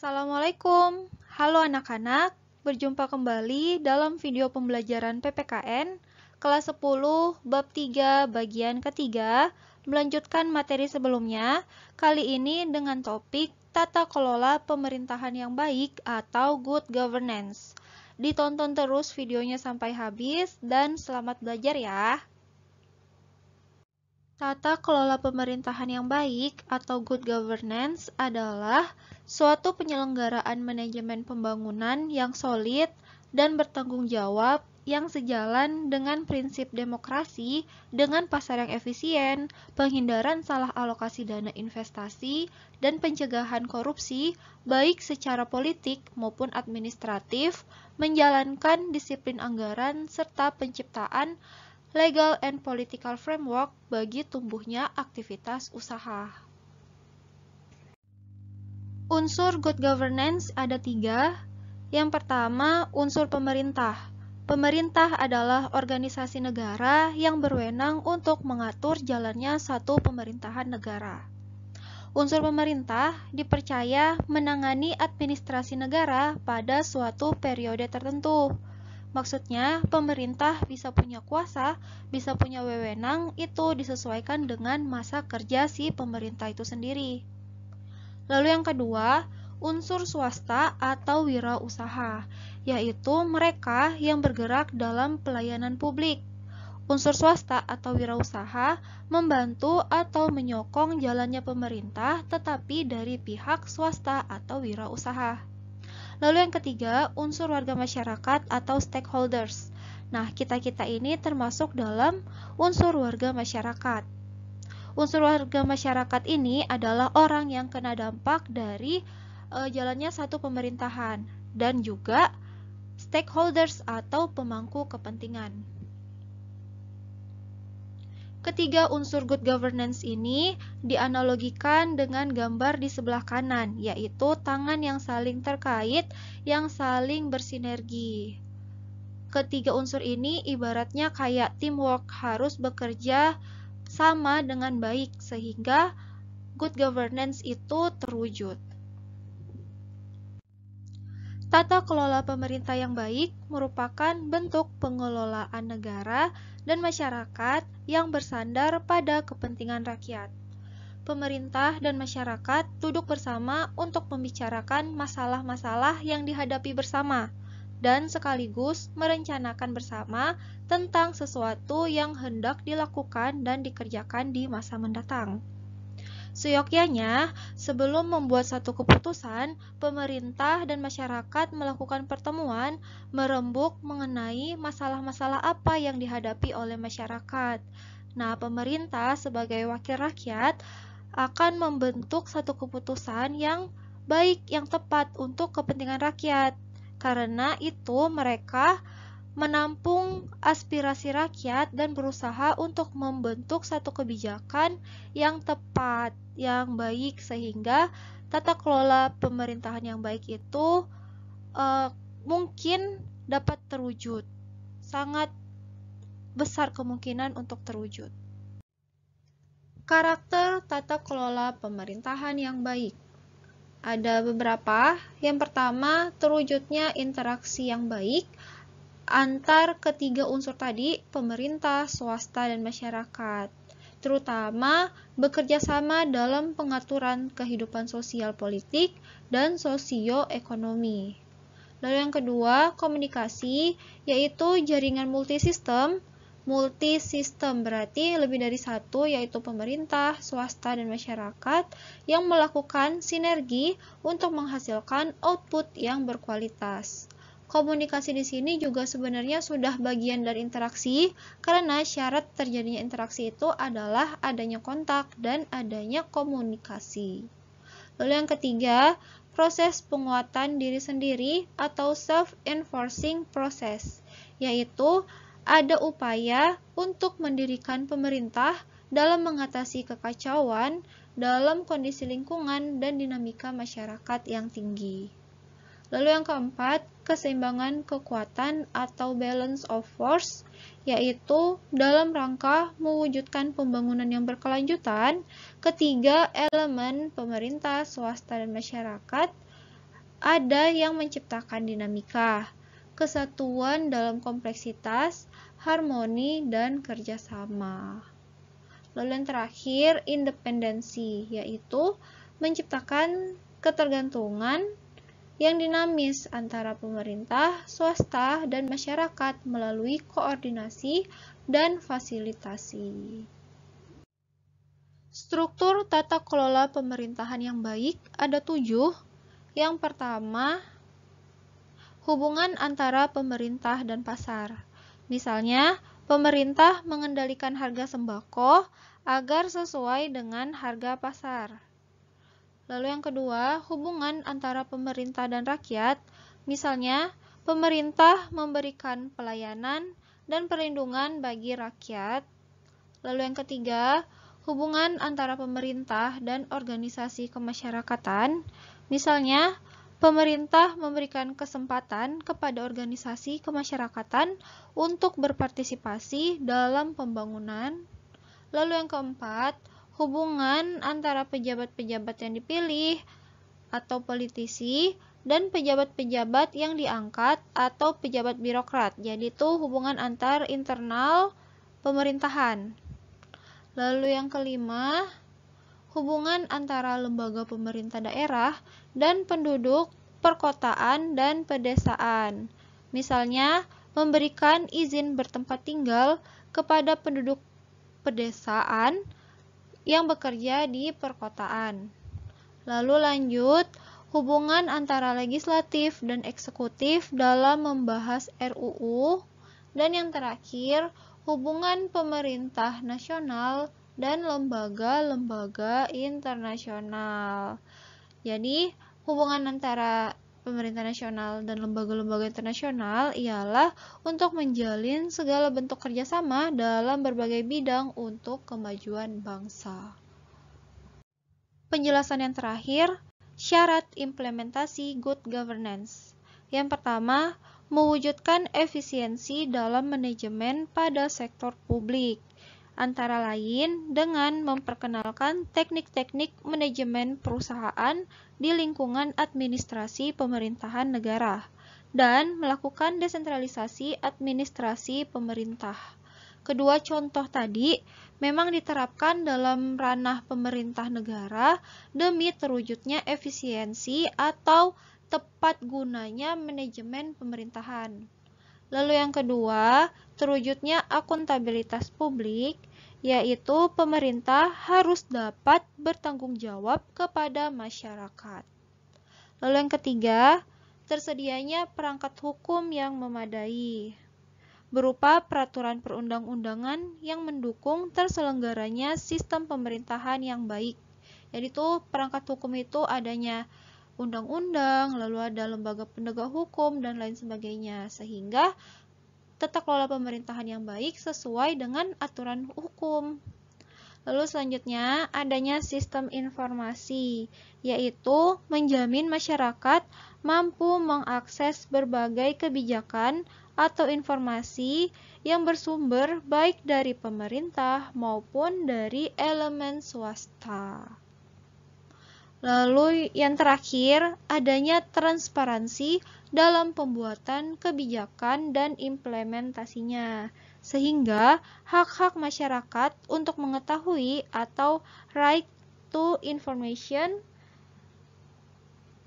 Assalamualaikum. Halo anak-anak, berjumpa kembali dalam video pembelajaran PPKN kelas 10 bab 3 bagian ketiga, melanjutkan materi sebelumnya, kali ini dengan topik tata kelola pemerintahan yang baik atau good governance. Ditonton terus videonya sampai habis dan selamat belajar ya. Tata kelola pemerintahan yang baik atau good governance adalah suatu penyelenggaraan manajemen pembangunan yang solid dan bertanggung jawab yang sejalan dengan prinsip demokrasi dengan pasar yang efisien, penghindaran salah alokasi dana investasi, dan pencegahan korupsi baik secara politik maupun administratif, menjalankan disiplin anggaran serta penciptaan legal and political framework bagi tumbuhnya aktivitas usaha. Unsur good governance ada 3. Yang pertama, unsur pemerintah. Pemerintah adalah organisasi negara yang berwenang untuk mengatur jalannya satu pemerintahan negara. Unsur pemerintah dipercaya menangani administrasi negara pada suatu periode tertentu. Maksudnya, pemerintah bisa punya kuasa, bisa punya wewenang, itu disesuaikan dengan masa kerja si pemerintah itu sendiri. Lalu yang kedua, unsur swasta atau wirausaha, yaitu mereka yang bergerak dalam pelayanan publik. Unsur swasta atau wirausaha membantu atau menyokong jalannya pemerintah, tetapi dari pihak swasta atau wirausaha. Lalu yang ketiga, unsur warga masyarakat atau stakeholders. Nah, kita-kita ini termasuk dalam unsur warga masyarakat. Unsur warga masyarakat ini adalah orang yang kena dampak dari jalannya satu pemerintahan dan juga stakeholders atau pemangku kepentingan. Ketiga unsur good governance ini dianalogikan dengan gambar di sebelah kanan, yaitu tangan yang saling terkait, yang saling bersinergi. Ketiga unsur ini ibaratnya kayak teamwork, harus bekerja sama dengan baik, sehingga good governance itu terwujud. Tata kelola pemerintah yang baik merupakan bentuk pengelolaan negara dan masyarakat yang bersandar pada kepentingan rakyat. Pemerintah dan masyarakat duduk bersama untuk membicarakan masalah-masalah yang dihadapi bersama dan sekaligus merencanakan bersama tentang sesuatu yang hendak dilakukan dan dikerjakan di masa mendatang. Seyogyanya, sebelum membuat satu keputusan, pemerintah dan masyarakat melakukan pertemuan, merembuk mengenai masalah-masalah apa yang dihadapi oleh masyarakat. Nah, pemerintah sebagai wakil rakyat akan membentuk satu keputusan yang baik, yang tepat untuk kepentingan rakyat. Karena itu, mereka menampung aspirasi rakyat dan berusaha untuk membentuk satu kebijakan yang tepat, yang baik, sehingga tata kelola pemerintahan yang baik itu mungkin dapat terwujud. Sangat besar kemungkinan untuk terwujud. Karakter tata kelola pemerintahan yang baik. Ada beberapa. Yang pertama, terwujudnya interaksi yang baik antar ketiga unsur tadi, pemerintah, swasta, dan masyarakat, terutama bekerja sama dalam pengaturan kehidupan sosial politik dan sosioekonomi. Lalu yang kedua, komunikasi, yaitu jaringan multisistem. Multisistem berarti lebih dari satu, yaitu pemerintah, swasta, dan masyarakat yang melakukan sinergi untuk menghasilkan output yang berkualitas. Komunikasi di sini juga sebenarnya sudah bagian dari interaksi, karena syarat terjadinya interaksi itu adalah adanya kontak dan adanya komunikasi. Lalu yang ketiga, proses penguatan diri sendiri atau self-enforcing process, yaitu ada upaya untuk mendirikan pemerintah dalam mengatasi kekacauan dalam kondisi lingkungan dan dinamika masyarakat yang tinggi. Lalu yang keempat, keseimbangan kekuatan atau balance of force, yaitu dalam rangka mewujudkan pembangunan yang berkelanjutan, ketiga elemen pemerintah, swasta, dan masyarakat ada yang menciptakan dinamika, kesatuan dalam kompleksitas, harmoni, dan kerjasama. Lalu yang terakhir, independensi, yaitu menciptakan ketergantungan yang dinamis antara pemerintah, swasta, dan masyarakat melalui koordinasi dan fasilitasi. Struktur tata kelola pemerintahan yang baik ada 7. Yang pertama, hubungan antara pemerintah dan pasar. Misalnya, pemerintah mengendalikan harga sembako agar sesuai dengan harga pasar. Lalu yang kedua, hubungan antara pemerintah dan rakyat. Misalnya, pemerintah memberikan pelayanan dan perlindungan bagi rakyat. Lalu yang ketiga, hubungan antara pemerintah dan organisasi kemasyarakatan. Misalnya, pemerintah memberikan kesempatan kepada organisasi kemasyarakatan untuk berpartisipasi dalam pembangunan. Lalu yang keempat, hubungan antara pejabat-pejabat yang dipilih atau politisi dan pejabat-pejabat yang diangkat atau pejabat birokrat. Jadi itu hubungan antar internal pemerintahan. Lalu yang kelima, hubungan antara lembaga pemerintah daerah dan penduduk perkotaan dan pedesaan. Misalnya, memberikan izin bertempat tinggal kepada penduduk pedesaan yang bekerja di perkotaan. Lalu lanjut, hubungan antara legislatif dan eksekutif dalam membahas RUU. Dan yang terakhir, hubungan pemerintah nasional dan lembaga-lembaga internasional. Jadi, hubungan antara pemerintah nasional dan lembaga-lembaga internasional ialah untuk menjalin segala bentuk kerjasama dalam berbagai bidang untuk kemajuan bangsa. Penjelasan yang terakhir, syarat implementasi good governance. Yang pertama, mewujudkan efisiensi dalam manajemen pada sektor publik, antara lain dengan memperkenalkan teknik-teknik manajemen perusahaan di lingkungan administrasi pemerintahan negara, dan melakukan desentralisasi administrasi pemerintah. Kedua contoh tadi memang diterapkan dalam ranah pemerintah negara demi terwujudnya efisiensi atau tepat gunanya manajemen pemerintahan. Lalu yang kedua, terwujudnya akuntabilitas publik, yaitu pemerintah harus dapat bertanggung jawab kepada masyarakat. Lalu yang ketiga, tersedianya perangkat hukum yang memadai, berupa peraturan perundang-undangan yang mendukung terselenggaranya sistem pemerintahan yang baik. Yaitu perangkat hukum itu adanya undang-undang, lalu ada lembaga penegak hukum, dan lain sebagainya, sehingga tata kelola pemerintahan yang baik sesuai dengan aturan hukum. Lalu selanjutnya, adanya sistem informasi, yaitu menjamin masyarakat mampu mengakses berbagai kebijakan atau informasi yang bersumber baik dari pemerintah maupun dari elemen swasta. Lalu yang terakhir, adanya transparansi dalam pembuatan kebijakan dan implementasinya, sehingga hak-hak masyarakat untuk mengetahui atau right to information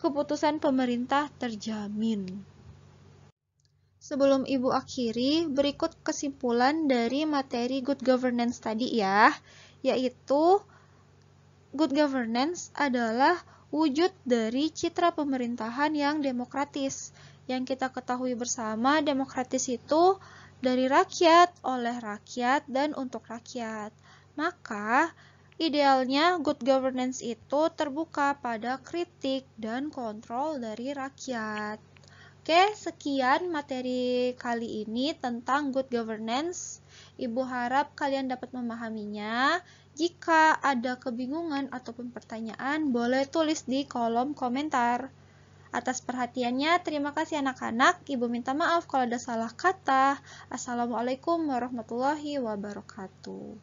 keputusan pemerintah terjamin. Sebelum Ibu akhiri, berikut kesimpulan dari materi good governance tadi ya, yaitu good governance adalah wujud dari citra pemerintahan yang demokratis. Yang kita ketahui bersama, demokratis itu dari rakyat, oleh rakyat, dan untuk rakyat. Maka, idealnya good governance itu terbuka pada kritik dan kontrol dari rakyat. Oke, sekian materi kali ini tentang good governance. Ibu harap kalian dapat memahaminya. Jika ada kebingungan ataupun pertanyaan, boleh tulis di kolom komentar. Atas perhatiannya, terima kasih anak-anak. Ibu minta maaf kalau ada salah kata. Assalamualaikum warahmatullahi wabarakatuh.